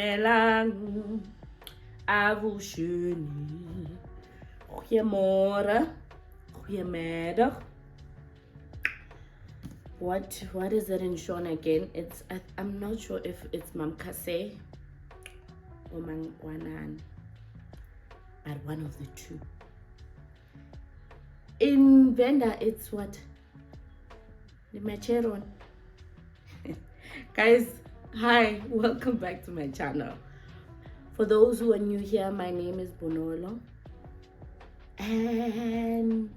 dumelang, avushuni, goeiemorgen, goeiemiddag. What is it in Sean again? I'm not sure if it's Mamkase or Mangwanan, but one of the two. In Venda, it's what? The Macheron. Guys, hi, welcome back to my channel. For those who are new here, my name is Nolo, and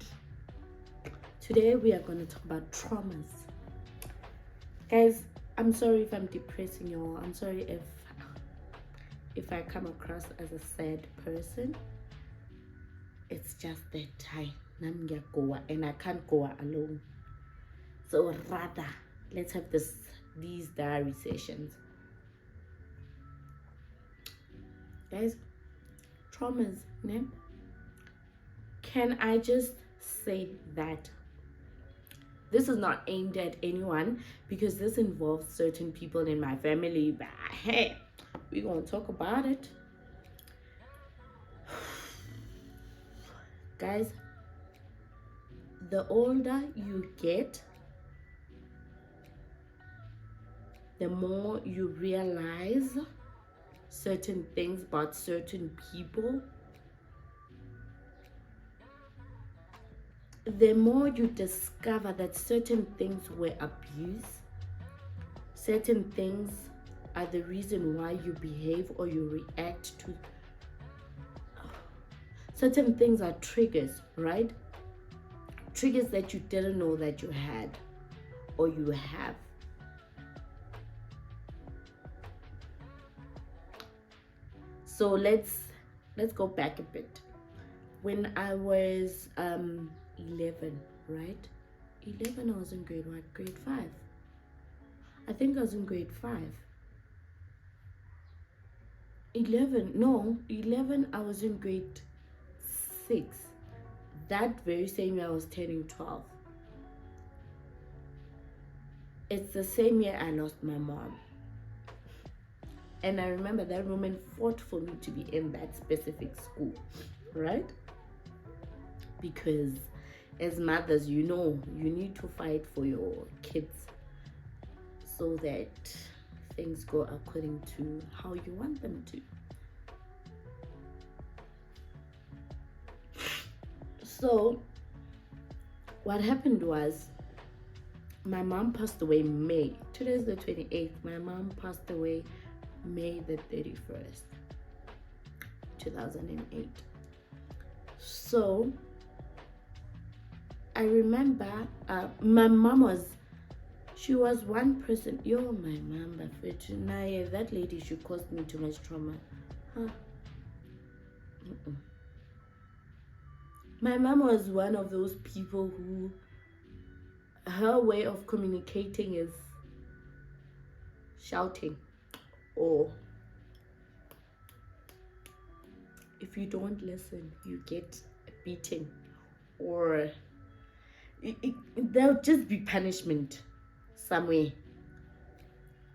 today we are going to talk about traumas. Guys, I'm sorry if I'm depressing you all. I'm sorry if I come across as a sad person. It's just that time and I can't go alone. So rather, let's have these diary sessions. Guys, traumas, né? Can I just say that this is not aimed at anyone, because this involves certain people in my family, but hey, we're gonna talk about it. Guys, the older you get, the more you realize certain things about certain people. The more you discover that certain things were abuse, certain things are the reason why you behave or you react to. Certain things are triggers, right? Triggers that you didn't know that you had or you have. So let's go back a bit. When I was 11, right? 11, I was in grade what? Grade 5. I think I was in grade 5. 11, I was in grade 6. That very same year I was turning 12. It's the same year I lost my mom. And I remember that woman fought for me to be in that specific school, right? Because as mothers, you know, you need to fight for your kids so that things go according to how you want them to. So what happened was, my mom passed away May. Today's the 28th. My mom passed away May the 31st, 2008. So I remember my mom she was one person. My mom, that lady, she caused me too much trauma. My mom was one of those people who, her way of communicating is shouting, or if you don't listen, you get a beating, or there'll just be punishment somewhere.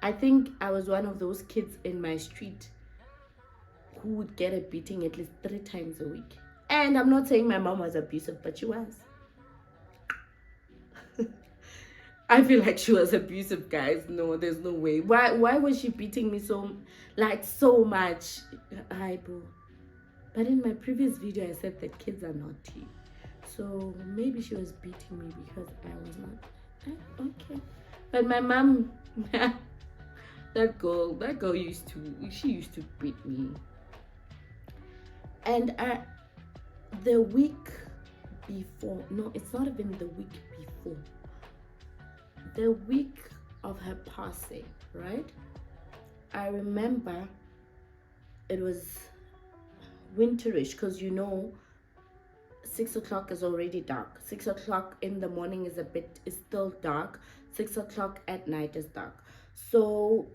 I think I was one of those kids in my street who would get a beating at least 3 times a week. And I'm not saying my mom was abusive, but she was. I feel like she was abusive, guys. No, there's no way. Why was she beating me so much? But in my previous video, I said that kids are naughty. So maybe she was beating me because I was not. Okay. But my mom, that girl used to beat me. And the week before, no, it's not even the week before, the week of her passing, right? I remember it was winterish, because 6 o'clock is already dark. 6 o'clock in the morning is still dark. 6 o'clock at night is dark. So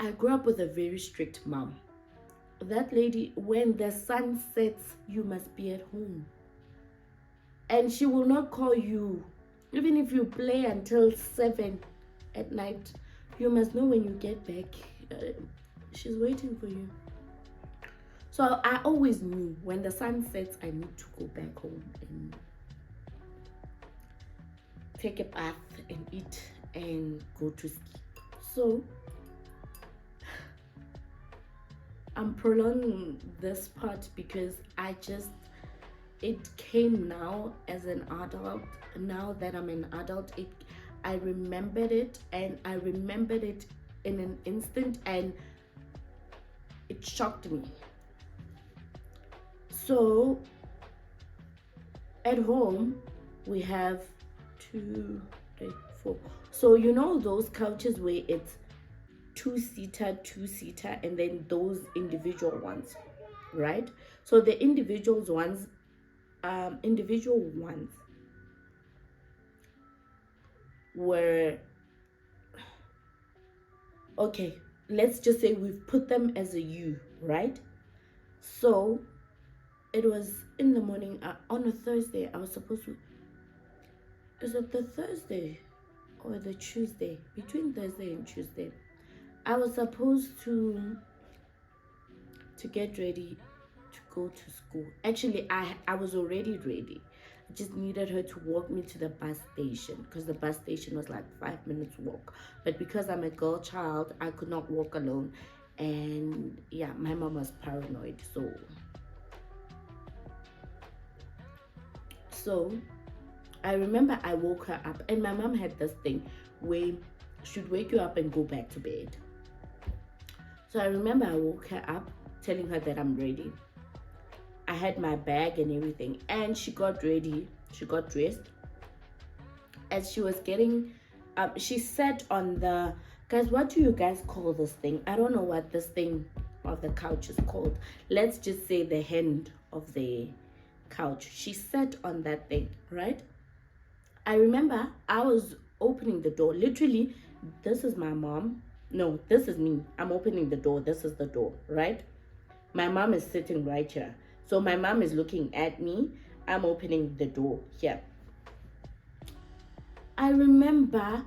I grew up with a very strict mom. That lady, when the sun sets, you must be at home. And she will not call you, even if you play until 7 at night. You must know when you get back, she's waiting for you. So I always knew when the sun sets, I need to go back home and take a bath and eat and go to sleep. So I'm prolonging this part because it came now as an adult. Now that I'm an adult, I remembered it, and I remembered it in an instant, and it shocked me. So at home we have 2, 3, 4. So you know those couches where it's two-seater, and then those individual ones, right? So the individual ones were, okay, let's just say we've put them as a U, right? So it was in the morning, on a Thursday. I was supposed to, is it the Thursday or the Tuesday? Between Thursday and Tuesday, I was supposed to get ready to go to school. Actually, I was already ready. I just needed her to walk me to the bus station, because the bus station was like 5 minutes walk. But because I'm a girl child, I could not walk alone. And yeah, my mom was paranoid. So I remember I woke her up, and my mom had this thing where she'd wake you up and go back to bed. So I remember I woke her up, telling her that I'm ready. I had my bag and everything, and she got ready. She got dressed. As she was getting, she sat on the, guys, what do you guys call this thing? I don't know what this thing of the couch is called. Let's just say the hand of the couch. She sat on that thing, right? I remember I was opening the door. Literally, this is my mom. No, this is me. I'm opening the door. This is the door, right? My mom is sitting right here. So my mom is looking at me. I'm opening the door here. I remember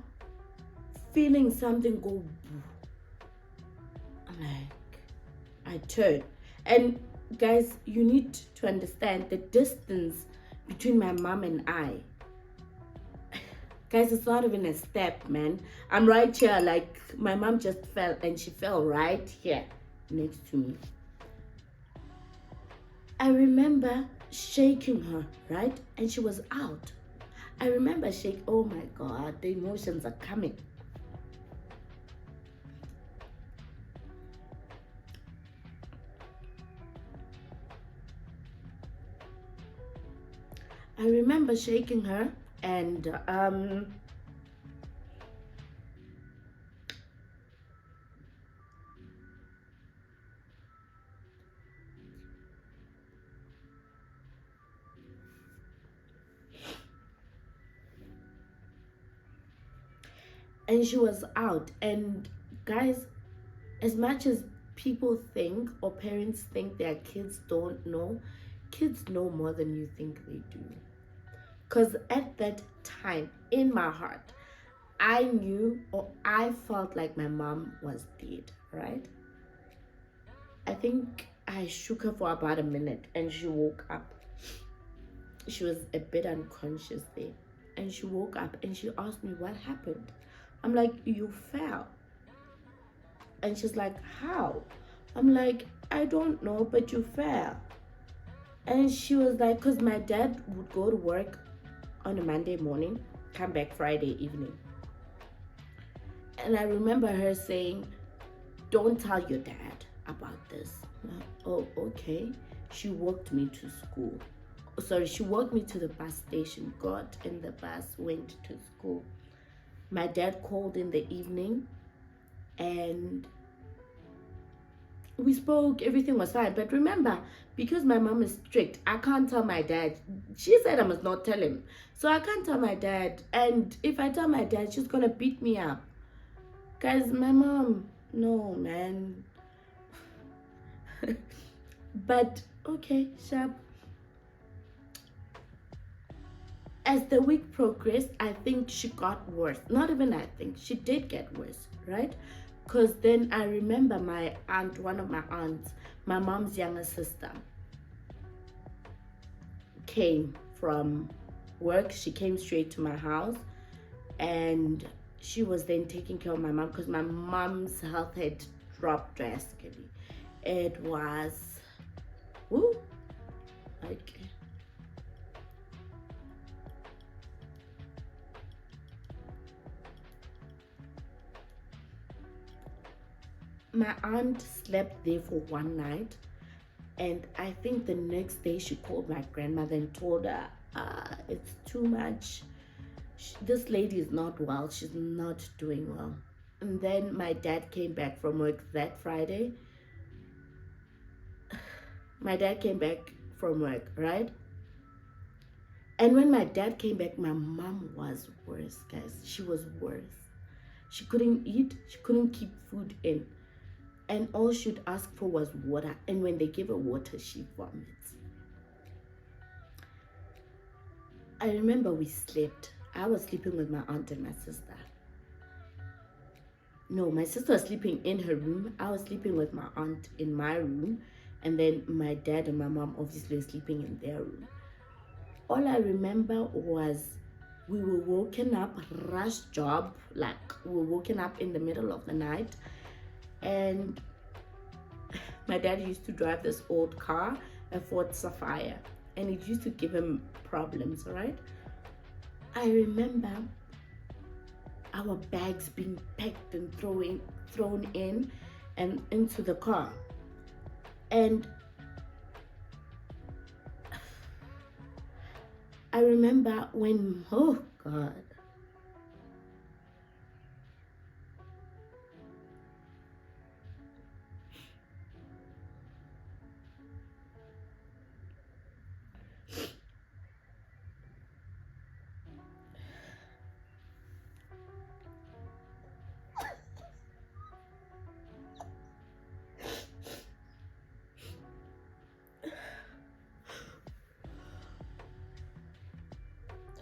feeling something go. I'm like, I turned. And guys, you need to understand the distance between my mom and I. Guys, it's not even a step, man. I'm right here. Like, my mom just fell, and she fell right here next to me. I remember shaking her, right? And she was out. I remember oh my God, the emotions are coming. I remember shaking her, and she was out. And guys, as much as people think, or parents think, their kids don't know, kids know more than you think they do. Because at that time, in my heart, I knew, or I felt like my mom was dead, right? I think I shook her for about a minute, and she woke up. She was a bit unconscious there. And she woke up, and she asked me what happened. I'm like, you fell. And she's like, how? I'm like, I don't know, but you fell. And she was like, because my dad would go to work on a Monday morning, come back Friday evening. And I remember her saying, don't tell your dad about this. Oh, okay. She walked me to school. Sorry, she walked me to the bus station, got in the bus, went to school. My dad called in the evening, and we spoke. Everything was fine. But remember, because my mom is strict, I can't tell my dad. She said I must not tell him. So I can't tell my dad. And if I tell my dad, she's going to beat me up. Guys, my mom, no, man. But, okay, sharp. As the week progressed, I think she got worse. Not even I think, she did get worse, right? Because then I remember my aunt, one of my aunts, my mom's younger sister, came from work. She came straight to my house, and she was then taking care of my mom because my mom's health had dropped drastically. It was, woo, like, my aunt slept there for one night, and I think the next day she called my grandmother and told her, it's too much. This lady is not well. She's not doing well. And then my dad came back from work that Friday. My dad came back from work, right? And when my dad came back, my mom was worse, guys. She was worse. She couldn't eat. She couldn't keep food in. And all she'd ask for was water. And when they gave her water, she vomits. I remember we slept. I was sleeping with my aunt and my sister. No, my sister was sleeping in her room. I was sleeping with my aunt in my room. And then my dad and my mom obviously were sleeping in their room. All I remember was we were woken up, rush job, like we were woken up in the middle of the night. And my dad used to drive this old car, a Ford Sapphire, and it used to give him problems, right? I remember our bags being packed and thrown in and into the car. And I remember when, oh God.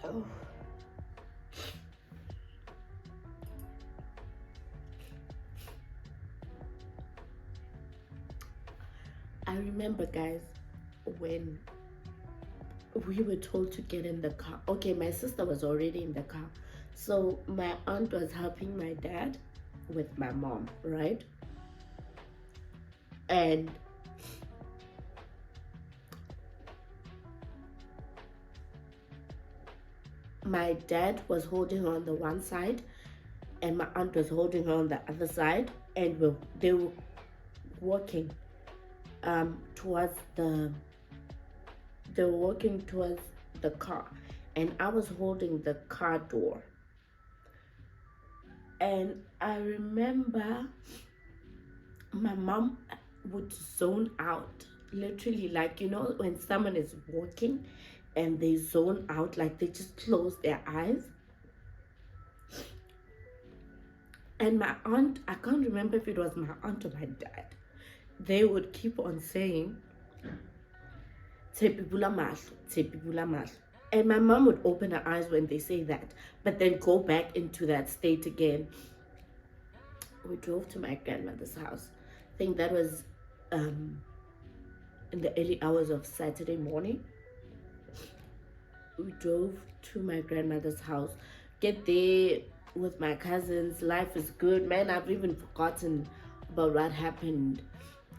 Oh. I remember, guys, when we were told to get in the car. Okay, my sister was already in the car. So my aunt was helping my dad with my mom, right? And my dad was holding her on the one side and my aunt was holding her on the other side, and they were walking towards the car, and I was holding the car door. And I remember my mom would zone out, literally, like, you know, when someone is walking and they zone out, like they just close their eyes. And my aunt, I can't remember if it was my aunt or my dad, they would keep on saying, "Tshepi bula mahlo, tshepi bula mahlo." And my mom would open her eyes when they say that, but then go back into that state again. We drove to my grandmother's house. I think that was in the early hours of Saturday morning. We drove to my grandmother's house. Get there with my cousins. Life is good, man. I've even forgotten about what happened,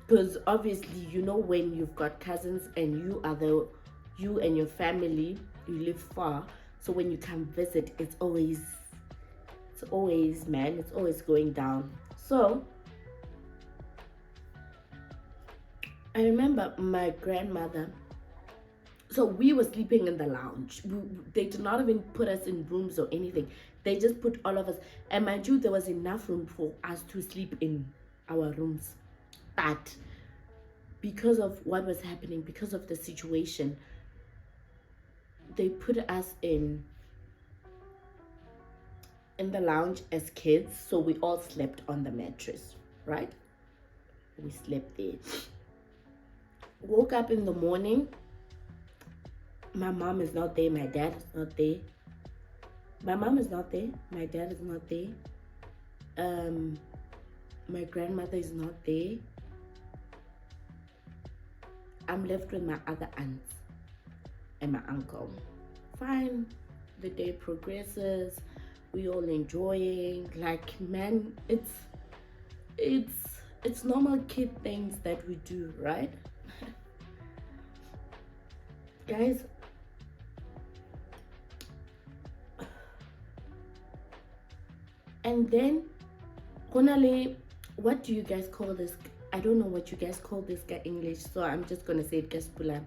because obviously, you know, when you've got cousins and you and your family, you live far, so when you come visit, it's always going down. So I remember my grandmother, so we were sleeping in the lounge. They did not even put us in rooms or anything. They just put all of us, and mind you, there was enough room for us to sleep in our rooms. But because of what was happening, because of the situation, they put us in the lounge as kids, so we all slept on the mattress, right? We slept there. Woke up in the morning, My mom is not there, my dad is not there. My mom is not there, my dad is not there. My grandmother is not there. I'm left with my other aunts and my uncle. Fine, the day progresses, we all enjoying. Like, man, it's normal kid things that we do, right? Guys, and then Honale, what do you guys call this? I don't know what you guys call this guy English, so I'm just gonna say it Gaspulan.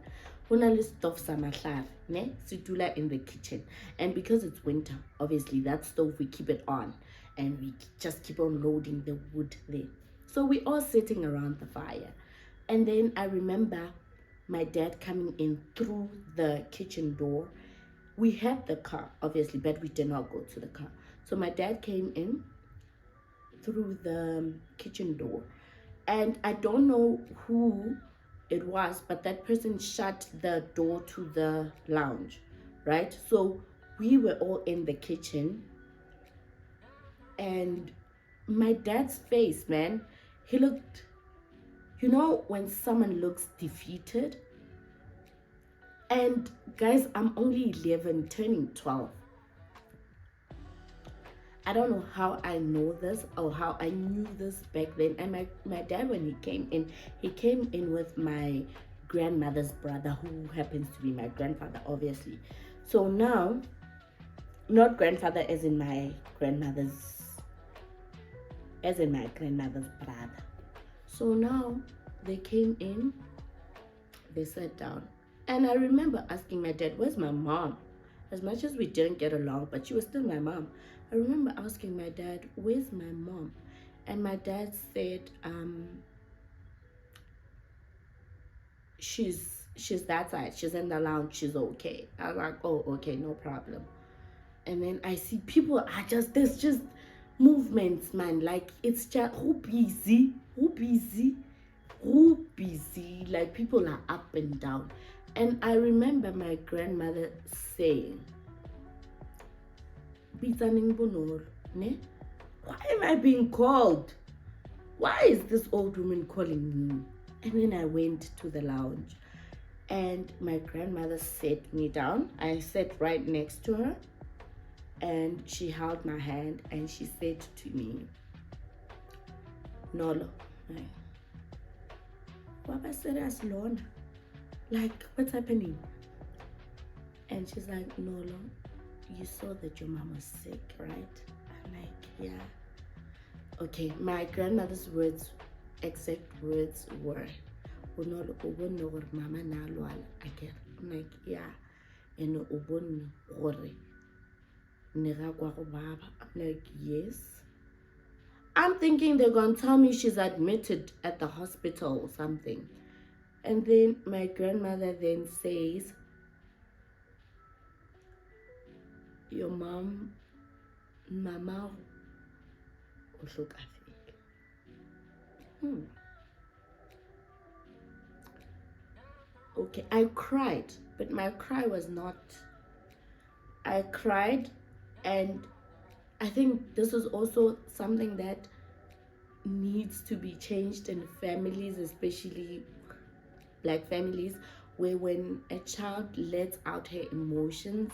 Honale stove samahlare, ne? Situla in the kitchen. And because it's winter, obviously that stove we keep it on and we just keep on loading the wood there. So we all sitting around the fire. And then I remember my dad coming in through the kitchen door. We had the car, obviously, but we did not go to the car. So my dad came in through the kitchen door, and I don't know who it was, but that person shut the door to the lounge, right? So we were all in the kitchen, and my dad's face, man, he looked, you know, when someone looks defeated. And guys, I'm only 11, turning 12. I don't know how I know this or how I knew this back then. And my dad, when he came in with my grandmother's brother, who happens to be my grandfather, obviously. So now, not grandfather as in my grandmother's brother. So now they came in, they sat down. And I remember asking my dad, where's my mom? As much as we didn't get along, but she was still my mom. I remember asking my dad, where's my mom? And my dad said, she's that side. She's in the lounge. She's okay. I was like, oh, okay, no problem. And then I see people are there's just movements, man. Like, it's just who busy. Like, people are up and down. And I remember my grandmother saying, why am I being called? Why is this old woman calling me? And then I went to the lounge and my grandmother sat me down. I sat right next to her and she held my hand and she said to me, Nolo, Baba said as Lorna. Like, what's happening? And she's like, Nolo, you saw that your mom was sick, right? I'm like, yeah. Okay, my grandmother's exact words were, Nolo, mama na lwala again. I'm like, yeah. And ubon gore nega kwa go baba. I'm like, yes. I'm thinking they're gonna tell me she's admitted at the hospital or something. And then my grandmother then says, your mom, mama, Okay, I cried, but my cry was not, I cried, and I think this is also something that needs to be changed in families, especially Black families, where when a child lets out her emotions,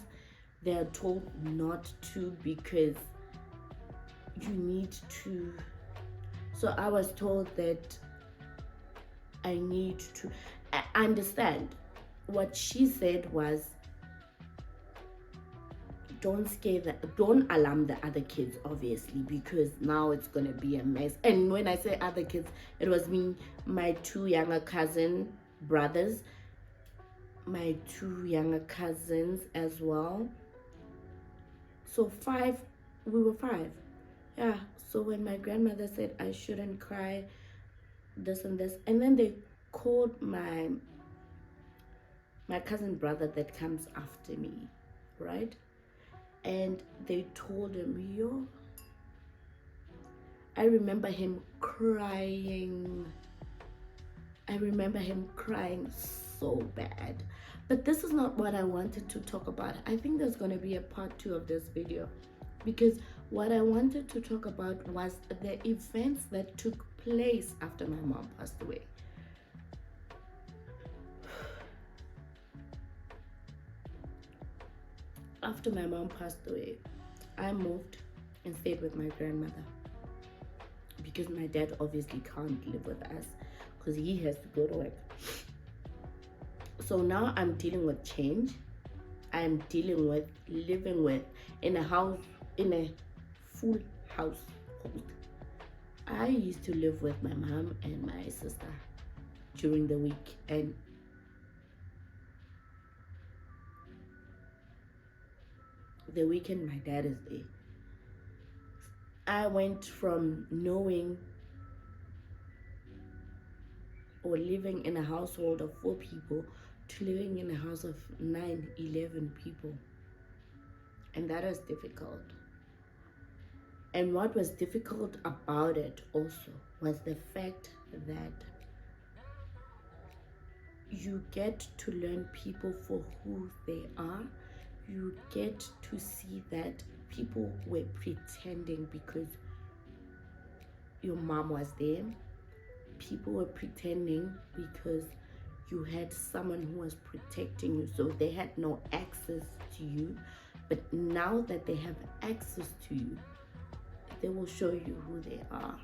they are told not to because you need to. So I was told that I need to. I understand. What she said was, don't alarm the other kids, obviously, because now it's gonna be a mess. And when I say other kids, it was me, my two younger brothers, my two younger cousins as well. So we were five. Yeah. So when my grandmother said I shouldn't cry, this and this, and then they called my cousin brother that comes after me, right? And they told him, I remember him crying so bad. But this is not what I wanted to talk about. I think there's going to be a part 2 of this video, because what I wanted to talk about was the events that took place after my mom passed away. After my mom passed away, I moved and stayed with my grandmother, because my dad obviously can't live with us because he has to go to work. So now I'm dealing with change. I'm dealing with living with in a house, in a full household. I used to live with my mom and my sister during the week, and the weekend my dad is there. I went from knowing or living in a household of 4 people to living in a house of 9, 11 people. And that was difficult. And what was difficult about it also was the fact that you get to learn people for who they are. You get to see that people were pretending because your mom was there. People were pretending because you had someone who was protecting you, so they had no access to you. But now that they have access to you, they will show you who they are.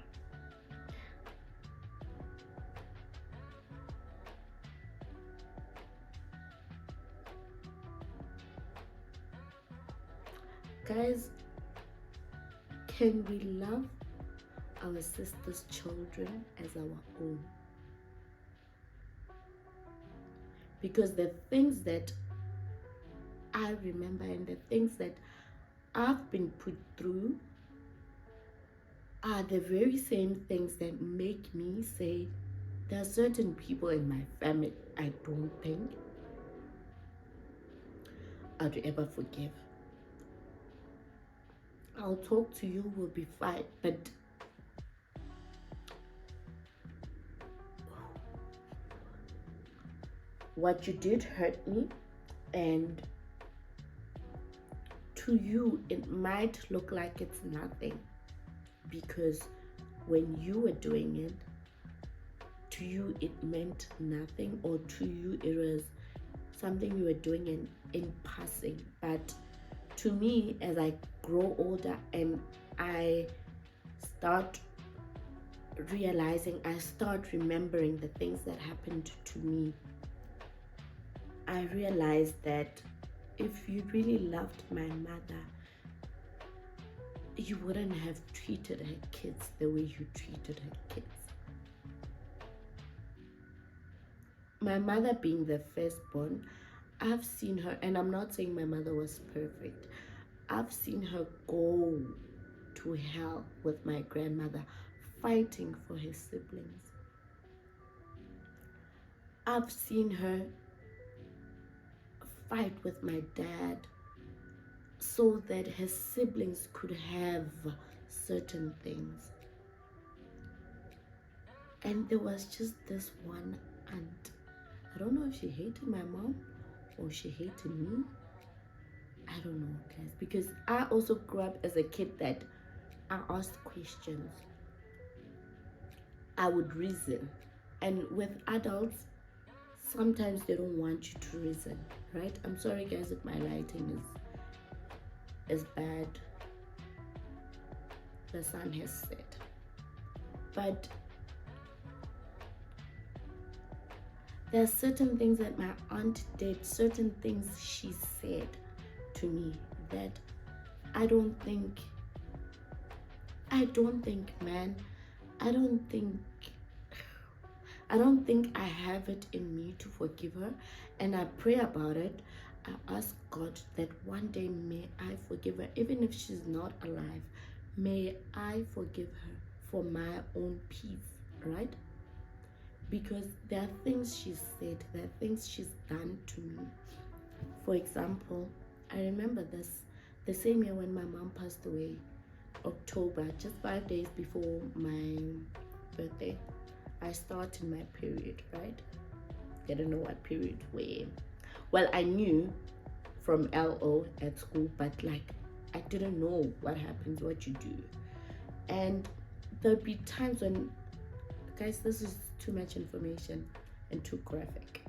Guys, can we love our sister's children as our own? Because the things that I remember and the things that I've been put through are the very same things that make me say there are certain people in my family I don't think I'd ever forgive. I'll talk to you, we'll be fine, but what you did hurt me, and to you it might look like it's nothing, because when you were doing it, to you it meant nothing, or to you it was something you were doing in passing. But to me, as I grow older and I start realizing, I start remembering the things that happened to me, I realized that if you really loved my mother, you wouldn't have treated her kids the way you treated her kids. My mother being the firstborn, I've seen her, and I'm not saying my mother was perfect, I've seen her go to hell with my grandmother, fighting for her siblings. I've seen her fight with my dad so that her siblings could have certain things. And there was just this one aunt. I don't know if she hated my mom or she hated me. I don't know, guys, because I also grew up as a kid that I asked questions. I would reason. And with adults, sometimes they don't want you to reason, right? I'm sorry, guys, if my lighting is bad. The sun has set. But there are certain things that my aunt did, certain things she said to me that I don't think, man, I don't think I have it in me to forgive her. And I pray about it. I ask God that one day may I forgive her, even if she's not alive. May I forgive her for my own peace, right? Because there are things she said, there are things she's done to me. For example, I remember the same year when my mom passed away, October, just 5 days before my birthday, I started my period, right? didn't know what periods were. Well, I knew from LO at school, but like I didn't know what happens, what you do. And there'd be times when, guys, this is too much information and too graphic.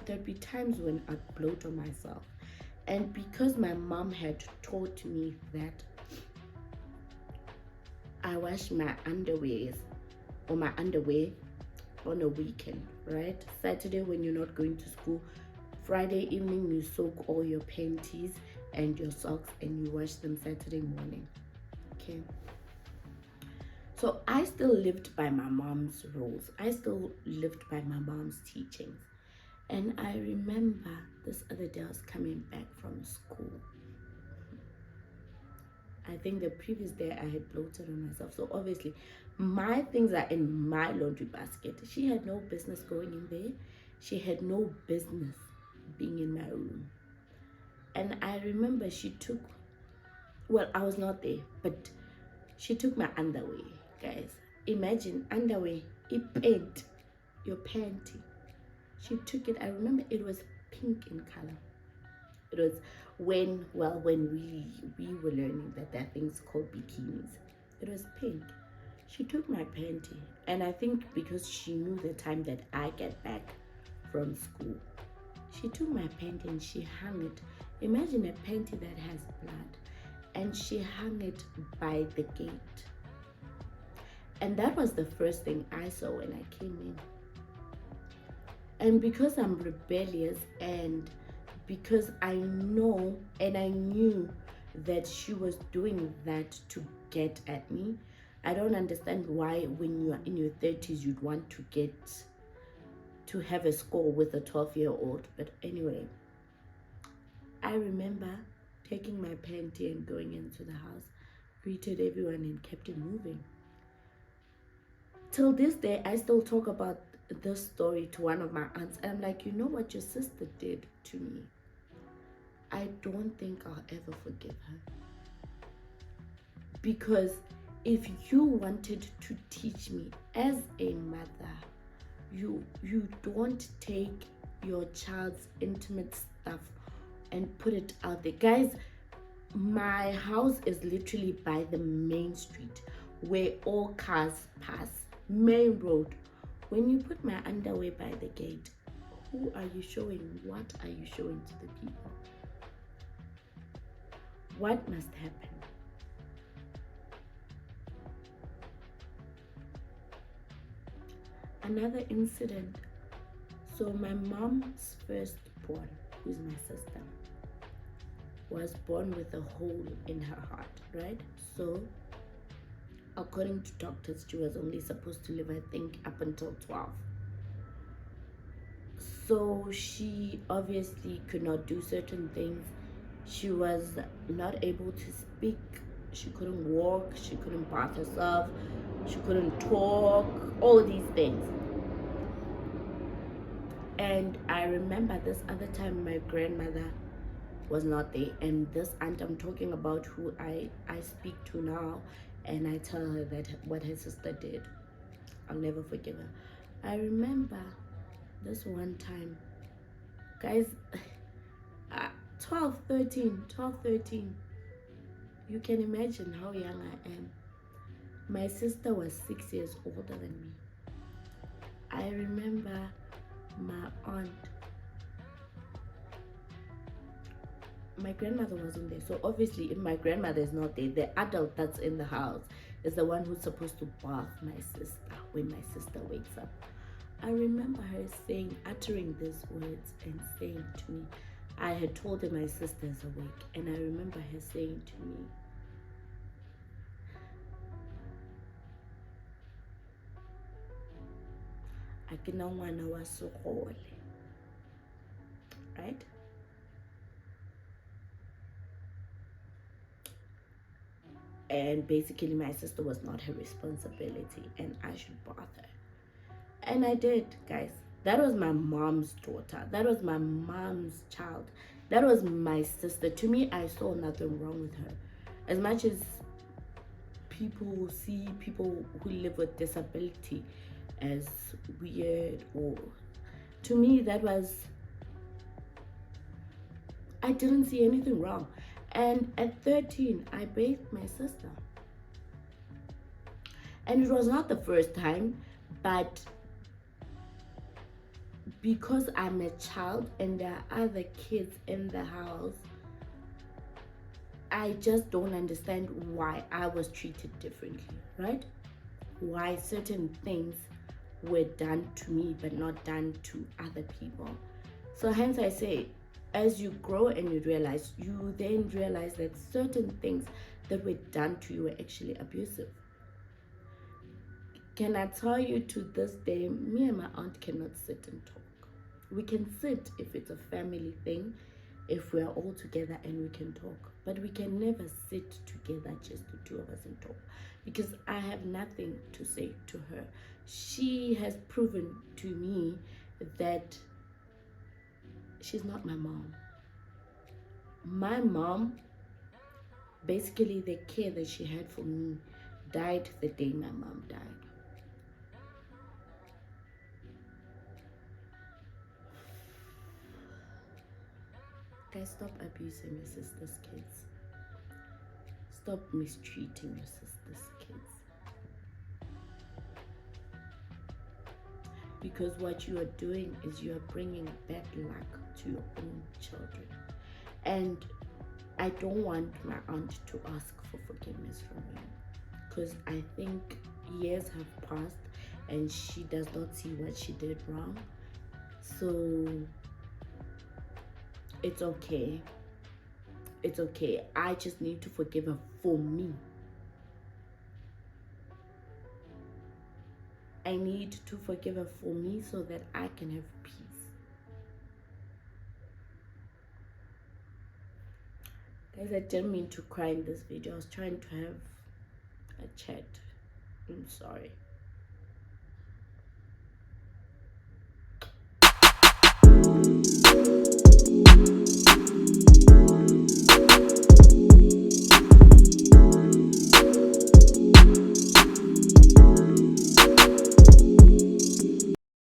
There'd be times when I'd bloat on myself. And because my mom had taught me that I wash my underwears or my underwear on a weekend, right? Saturday when you're not going to school, Friday evening you soak all your panties and your socks and you wash them Saturday morning. Okay. So I still lived by my mom's rules. I still lived by my mom's teachings. And I remember this other day I was coming back from school. I think the previous day I had bloated on myself. So obviously my things are in my laundry basket. She had no business going in there. She had no business being in my room. And I remember she took, well, I was not there, but she took my underwear, guys. Imagine underwear, it paint, your panty. She took it, I remember it was pink in color. It was when we were learning that there are things called bikinis. It was pink. She took my panty, and I think because she knew the time that I get back from school, she took my panty and she hung it. Imagine a panty that has blood, and she hung it by the gate. And that was the first thing I saw when I came in. And because I'm rebellious, and because I know and I knew that she was doing that to get at me, I don't understand why when you are in your 30s you'd want to have a score with a 12-year-old. But anyway, I remember taking my panty and going into the house, greeted everyone and kept it moving. Till this day, I still talk about this story to one of my aunts, and I'm like, you know what your sister did to me? I don't think I'll ever forgive her. Because if you wanted to teach me as a mother, you don't take your child's intimate stuff and put it out there. Guys, my house is literally by the main street where all cars pass, main road. When you put my underwear by the gate, who are you showing? What are you showing to the people? What must happen? Another incident. So my mom's firstborn, who's my sister, was born with a hole in her heart, right? So according to doctors, she was only supposed to live, I think, up until 12. So she obviously could not do certain things. She was not able to speak. She couldn't walk. She couldn't bath herself. She couldn't talk. All these things. And I remember this other time my grandmother was not there. And this aunt I'm talking about, who I speak to now, and I tell her that what her sister did, I'll never forgive her. I remember this one time, guys, 12, 13. You can imagine how young I am. My sister was 6 years older than me. I remember my aunt, my grandmother wasn't there. So obviously if my grandmother is not there, the adult that's in the house is the one who's supposed to bath my sister when my sister wakes up. I remember her uttering these words and saying to me, I had told her my sister is awake, and I remember her saying to me, akina ngwana wa sekgole, right? And basically my sister was not her responsibility and I should bath her. And I did, guys. That was my mom's daughter. That was my mom's child. That was my sister. To me, I saw nothing wrong with her. As much as people see people who live with disability as weird or To me, that was, I didn't see anything wrong. And at 13, I bathed my sister. And it was not the first time, but because I'm a child and there are other kids in the house, I just don't understand why I was treated differently, right? Why certain things were done to me but not done to other people. So hence I say, as you grow and you then realize that certain things that were done to you were actually abusive. Can I tell you, to this day, me and my aunt cannot sit and talk. We can sit if it's a family thing, if we're all together and we can talk. But we can never sit together, just the two of us, and talk. Because I have nothing to say to her. She has proven to me that she's not my mom. My mom, basically the care that she had for me, died the day my mom died. Guys, stop abusing your sister's kids. Stop mistreating your sister's kids. Because what you are doing is you are bringing bad luck to your own children. And I don't want my aunt to ask for forgiveness from you. Because I think years have passed and she does not see what she did wrong. So it's okay. It's okay. I just need to forgive her for me. I need to forgive her for me so that I can have peace. Guys, I didn't mean to cry in this video. I was trying to have a chat. I'm sorry.